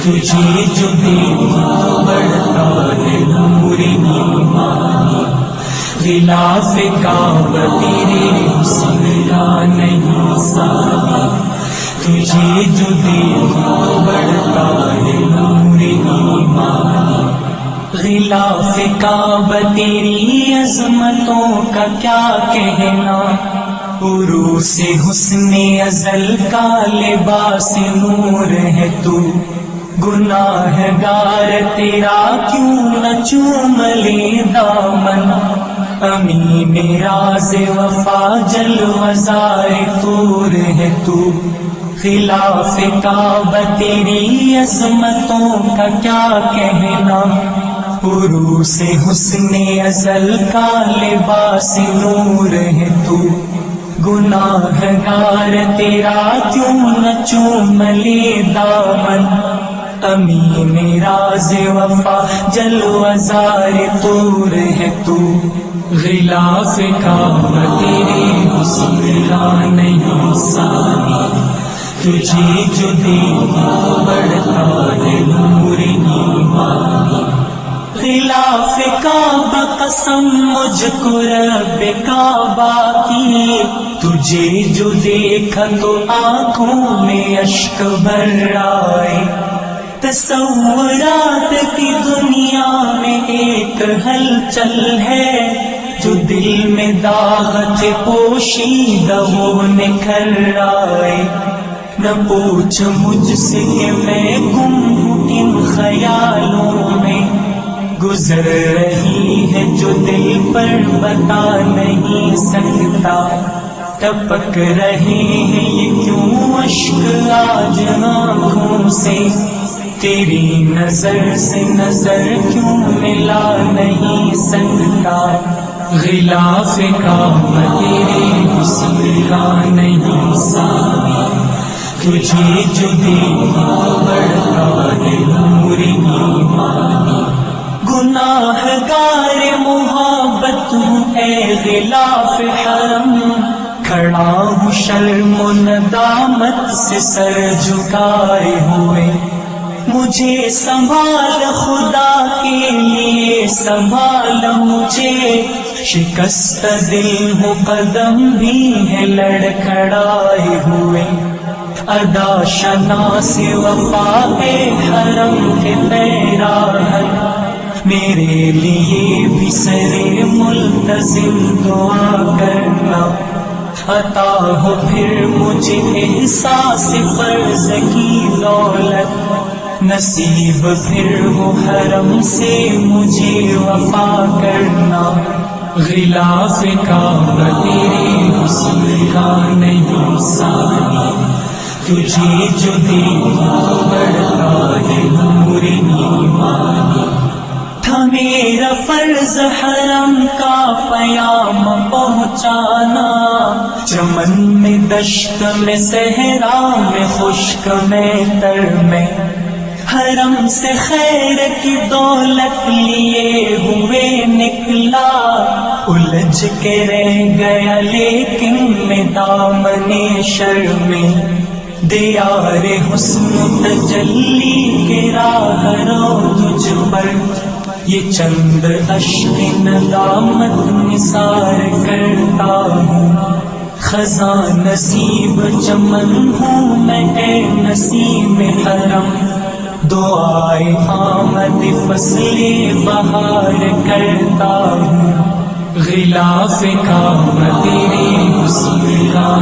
تجھے جو دیکھا بڑھتا ہے نور ایمان، غلاف کعبہ تیرے حسن کا نہیں ثانی، تجھے جو دیکھا بڑھتا ہے نور ایمان، غلاف کعبہ تیری عظمتوں کا کیا کہنا، عروس حسن ازل کا لباس نور ہے تو، گناہگار تیرا کیوں نہ چوم لے دامن، امین راز وفا جلوہزار طور ہے تو، خلاف کعبہ تیری عظمتوں کا کیا کہنا، عروس حسن ازل کا لباس نور ہے تو، گناہگار تیرا کیوں نہ چوم لے دامن، امین راز وفا جلوہزار طور ہے تو، غلاف کعبہ تیرے حسن کا نہیں ثانی، تجھے جو دیکھا بڑھتا ہے نور ایمان، غلاف کعبہ قسم مجھ کو رب کعبہ کی، تجھے جو دیکھا تو آنکھوں میں اشک بھر آئے، تصورات کی دنیا میں ایک ہلچل ہے، جو دل میں داغ تھے پوشیدہ وہ نکھر آئے، نہ پوچھ مجھ سے کہ میں گم ہوں کن خیالوں میں، گزر رہی ہے جو دل پر بتا نہیں سکتا، ٹپک رہے ہیں یہ کیوں اشک آج آنکھوں سے، تیری نظر سے نظر کیوں ملا نہیں سکتا، غلاف کعبہ تیرے حسن کا نہیں ثانی، تجھے جو دیکھا بڑھتا ہے نور ایمان، گناہگار محبت ہوں اے غلاف حرم، کھڑا ہوں شرم و ندامت سے سر جھکائے ہوئے، مجھے سنبھال خدا کے لیے سنبھال مجھے، شکست دل ہوں قدم بھی ہے لڑکھڑائے ہوئے، ادا شناس وفا اے حرم کے پیراہن، میرے لیے بھی سر ملتزم دعا کرنا، عطا ہو پھر مجھے احساس فرض کی دولت، نصیب پھر ہو حرم سے مجھے وفا کرنا، غلاف کعبہ تیرے حسن کا نہیں ثانی، تجھے جو دیکھا بڑھتا ہے نور ایمان، تھا میرا فرض حرم کا پیام پہنچانا، چمن میں دشت میں صحرا میں خشک میں تر میں، حرم سے خیر کی دولت لیے ہوئے نکلا، الجھ کے رہ گیا لیکن میں دامن شرم میں، دیار حسن تجلی کے راہ رو تجھ پر، یہ چند اشک ندامت نثار کرتا ہوں، خزاں نصیب چمن ہوں میں اے نسیم حرم، دعائے آمد فصل بہار کرتا ہوں، غلاف کعبہ تیرے حسن کا